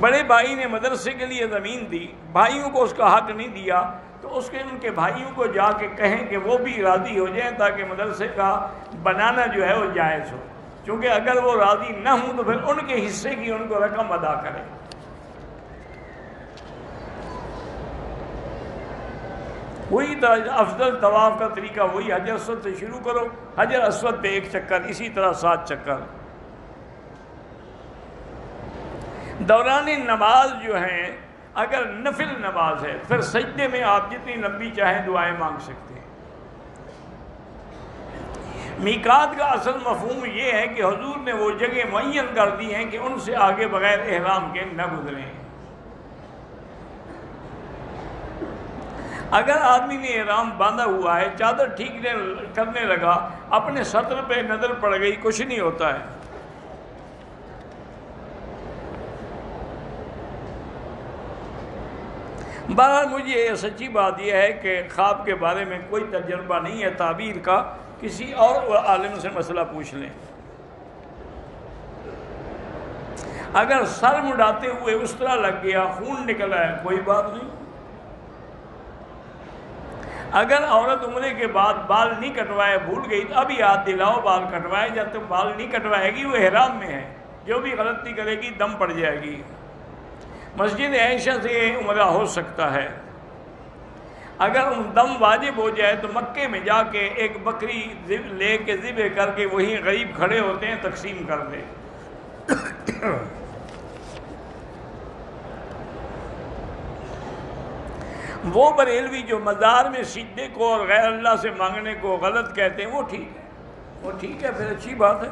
بڑے بھائی نے مدرسے کے لیے زمین دی، بھائیوں کو اس کا حق نہیں دیا، تو اس کے ان کے بھائیوں کو جا کے کہیں کہ وہ بھی راضی ہو جائیں تاکہ مدرسے کا بنانا جو ہے وہ جائز ہو، چونکہ اگر وہ راضی نہ ہوں تو پھر ان کے حصے کی ان کو رقم ادا کریں۔ وہی افضل طواف کا طریقہ وہی، حجر اسود سے شروع کرو، حجر اسود پہ 1 چکر، اسی طرح 7 چکر۔ دوران نماز جو ہیں اگر نفل نماز ہے پھر سجدے میں آپ جتنی لمبی چاہیں دعائیں مانگ سکتے ہیں۔ میقات کا اصل مفہوم یہ ہے کہ حضور نے وہ جگہ معین کر دی ہیں کہ ان سے آگے بغیر احرام کے نہ گزریں۔ اگر آدمی نے احرام باندھا ہوا ہے، چادر ٹھیک کرنے لگا، اپنے سطر پہ نظر پڑ گئی، کچھ نہیں ہوتا ہے۔ بہرحال مجھے سچی بات یہ ہے کہ خواب کے بارے میں کوئی تجربہ نہیں ہے تعبیر کا، کسی اور عالم سے مسئلہ پوچھ لیں۔ اگر سر مڈاتے ہوئے اس طرح لگ گیا، خون نکلا ہے، کوئی بات نہیں۔ اگر عورت عمرے کے بعد بال نہیں کٹوائے بھول گئی تو ابھی یاد دلاؤ بال کٹوائے، جب تک بال نہیں کٹوائے گی وہ احرام میں ہے، جو بھی غلطی کرے گی دم پڑ جائے گی۔ مسجد عائشہ سے عمرہ ہو سکتا ہے، اگر دم واجب ہو جائے تو مکے میں جا کے ایک بکری لے کے ذبح کر کے وہیں غریب کھڑے ہوتے ہیں تقسیم کر دے۔ وہ بریلوی جو مزار میں سجدے کو اور غیر اللہ سے مانگنے کو غلط کہتے ہیں وہ ٹھیک ہے، وہ ٹھیک ہے، پھر اچھی بات ہے۔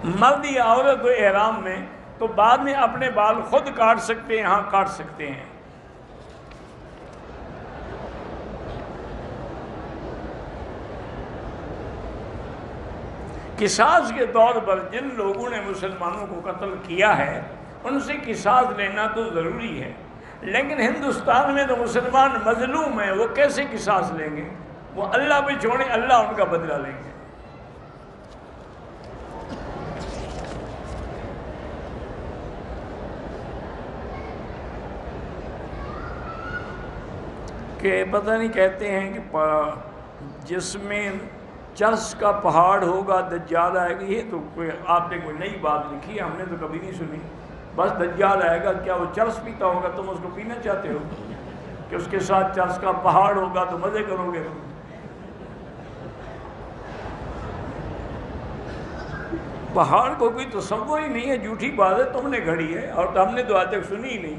مرد یا عورت ہو احرام میں تو بعد میں اپنے بال خود کاٹ سکتے ہیں، ہاں کاٹ سکتے ہیں۔ قصاص کے طور پر جن لوگوں نے مسلمانوں کو قتل کیا ہے ان سے قصاص لینا تو ضروری ہے، لیکن ہندوستان میں تو مسلمان مظلوم ہیں، وہ کیسے قصاص لیں گے؟ وہ اللہ پہ چھوڑیں، اللہ ان کا بدلہ لیں گے۔ کہ پتہ نہیں کہتے ہیں کہ جس میں چرس کا پہاڑ ہوگا دجال آئے گا، یہ تو کوئی آپ نے کوئی نئی بات لکھی ہے، ہم نے تو کبھی نہیں سنی۔ بس دجال آئے گا، کیا وہ چرس پیتا ہوگا؟ تم اس کو پینا چاہتے ہو کہ اس کے ساتھ چرس کا پہاڑ ہوگا تو مزے کرو گے؟ پہاڑ کو کوئی تصور ہی نہیں ہے، جھوٹی بات ہے، تم نے گھڑی ہے، اور ہم نے تو آج تک سنی ہی نہیں۔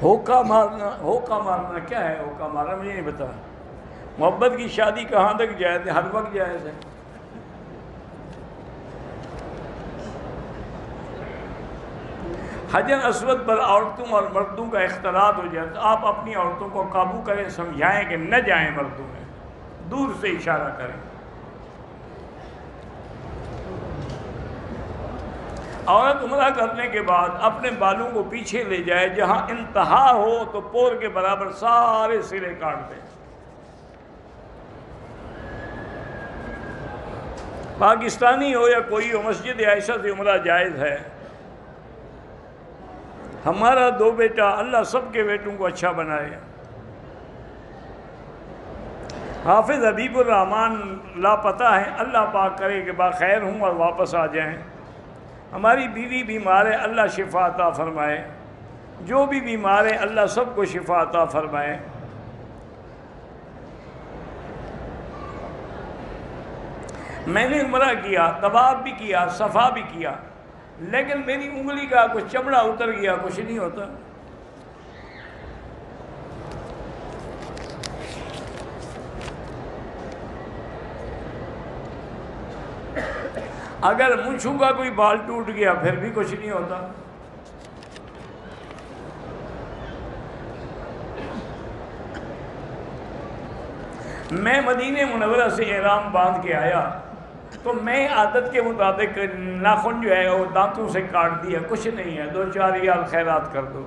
ہوکا مارنا کیا ہے؟ ہوکا مارنا مجھے نہیں پتا۔ محبت کی شادی کہاں تک جائز ہے؟ ہر وقت جائز ہے۔ حجر اسود پر عورتوں اور مردوں کا اختلاط ہو جائے تو آپ اپنی عورتوں کو قابو کریں، سمجھائیں کہ نہ جائیں مردوں میں، دور سے اشارہ کریں۔ عورت عمرہ کرنے کے بعد اپنے بالوں کو پیچھے لے جائے، جہاں انتہا ہو تو پور کے برابر سارے سرے کاٹ دیں۔ پاکستانی ہو یا کوئی ہو، مسجد عائشہ سے عمرہ جائز ہے۔ ہمارا 2 بیٹا، اللہ سب کے بیٹوں کو اچھا بنائے۔ حافظ حبیب الرحمان لاپتہ ہیں، اللہ پاک کرے کہ باخیر ہوں اور واپس آ جائیں۔ ہماری بیوی بیمار ہے، اللہ شفا عطا فرمائے۔ جو بھی بیمار ہے اللہ سب کو شفا عطا فرمائے۔ میں نے عمرہ کیا، طواف بھی کیا، صفا بھی کیا، لیکن میری انگلی کا کچھ چمڑا اتر گیا، کچھ نہیں ہوتا۔ اگر مونچھوں کا کوئی بال ٹوٹ گیا پھر بھی کچھ نہیں ہوتا۔ میں مدینہ منورہ سے احرام باندھ کے آیا تو میں عادت کے مطابق ناخن جو ہے وہ دانتوں سے کاٹ دیا، کچھ نہیں ہے، 2-4 ریال خیرات کر دو۔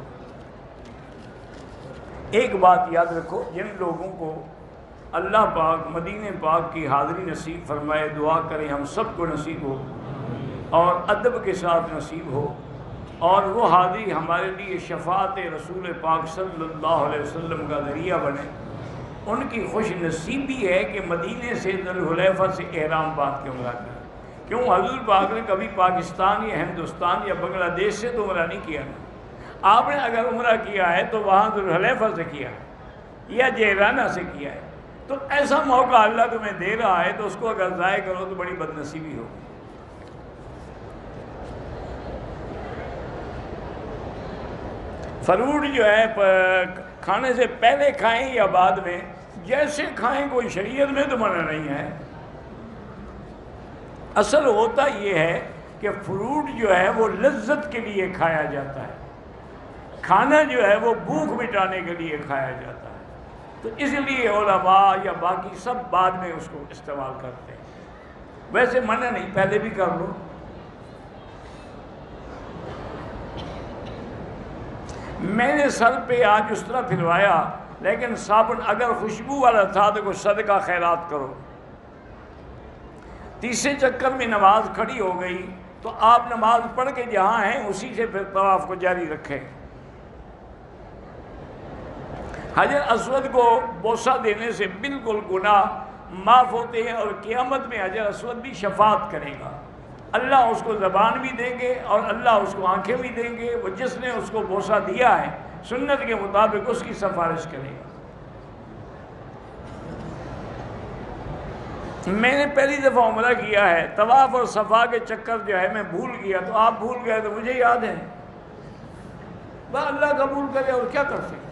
ایک بات یاد رکھو، جن لوگوں کو اللہ پاک مدینہ پاک کی حاضری نصیب فرمائے، دعا کریں ہم سب کو نصیب ہو اور ادب کے ساتھ نصیب ہو، اور وہ حاضری ہمارے لیے شفاعت رسول پاک صلی اللہ علیہ وسلم کا ذریعہ بنے۔ ان کی خوش نصیبی ہے کہ مدینے سے ذوالحلیفہ سے احرام باندھ کے عمرہ کریں۔ کیوں؟ حضور پاک نے کبھی پاکستان یا ہندوستان یا بنگلہ دیش سے تو عمرہ نہیں کیا نا۔ آپ نے اگر عمرہ کیا ہے تو وہاں ذوالحلیفہ سے کیا ہے یا جیرانہ سے کیا ہے، تو ایسا موقع اللہ تمہیں دے رہا ہے تو اس کو اگر ضائع کرو تو بڑی بد نصیبی ہوگی۔ فروٹ جو ہے کھانے سے پہلے کھائیں یا بعد میں، جیسے کھائیں، کوئی شریعت میں تو منع نہیں ہے۔ اصل ہوتا یہ ہے کہ فروٹ جو ہے وہ لذت کے لیے کھایا جاتا ہے، کھانا جو ہے وہ بھوک مٹانے کے لیے کھایا جاتا ہے، تو اس لیے علماء یا باقی سب بعد میں اس کو استعمال کرتے ہیں۔ ویسے منع نہیں، پہلے بھی کر لو۔ میں نے سر پہ آج اس طرح پھروایا، لیکن صابن اگر خوشبو والا تھا تو کوئی صدقہ خیرات کرو۔ تیسرے چکر میں نماز کھڑی ہو گئی تو آپ نماز پڑھ کے جہاں ہیں اسی سے پھر طواف کو جاری رکھیں۔ حجر اسود کو بوسہ دینے سے بالکل گناہ معاف ہوتے ہیں، اور قیامت میں حجر اسود بھی شفاعت کرے گا۔ اللہ اس کو زبان بھی دیں گے اور اللہ اس کو آنکھیں بھی دیں گے۔ وہ جس نے اس کو بوسہ دیا ہے سنت کے مطابق اس کی سفارش کرے گا۔ میں نے پہلی دفعہ عمرہ کیا ہے، طواف اور صفا کے چکر جو ہے میں بھول گیا، تو آپ بھول گئے تو مجھے یاد ہے، بس اللہ قبول کرے اور کیا کر سکتے ہیں۔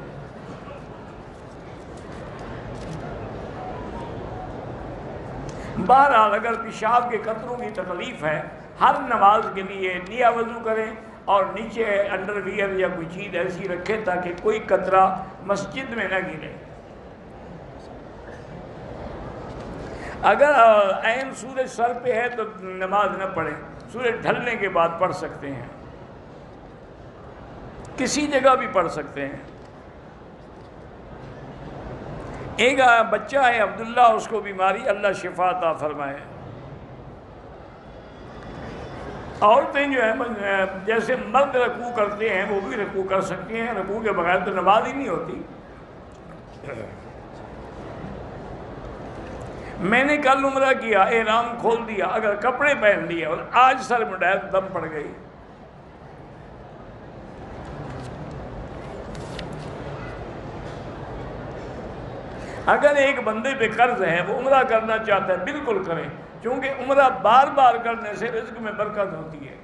بہرحال اگر پیشاب کے قطروں کی تکلیف ہے، ہر نماز کے لیے نیا وضو کریں اور نیچے انڈر ویئر یا کوئی چیز ایسی رکھیں تاکہ کوئی قطرہ مسجد میں نہ گرے۔ اگر عین سورج سر پہ ہے تو نماز نہ پڑھیں، سورج ڈھلنے کے بعد پڑھ سکتے ہیں، کسی جگہ بھی پڑھ سکتے ہیں۔ ایک بچہ ہے عبداللہ، اس کو بیماری، اللہ شفا عطا فرمائے۔ عورتیں جو ہیں جیسے مرد رکوع کرتے ہیں وہ بھی رکوع کر سکتی ہیں، رکوع کے بغیر تو نماز ہی نہیں ہوتی۔ میں نے کل عمرہ کیا، احرام کھول دیا، اگر کپڑے پہن لیے اور آج سر مڈایا تو دم پڑ گئی۔ اگر ایک بندے پہ قرض ہے، وہ عمرہ کرنا چاہتا ہے، بالکل کریں، کیونکہ عمرہ بار بار کرنے سے رزق میں برکت ہوتی ہے۔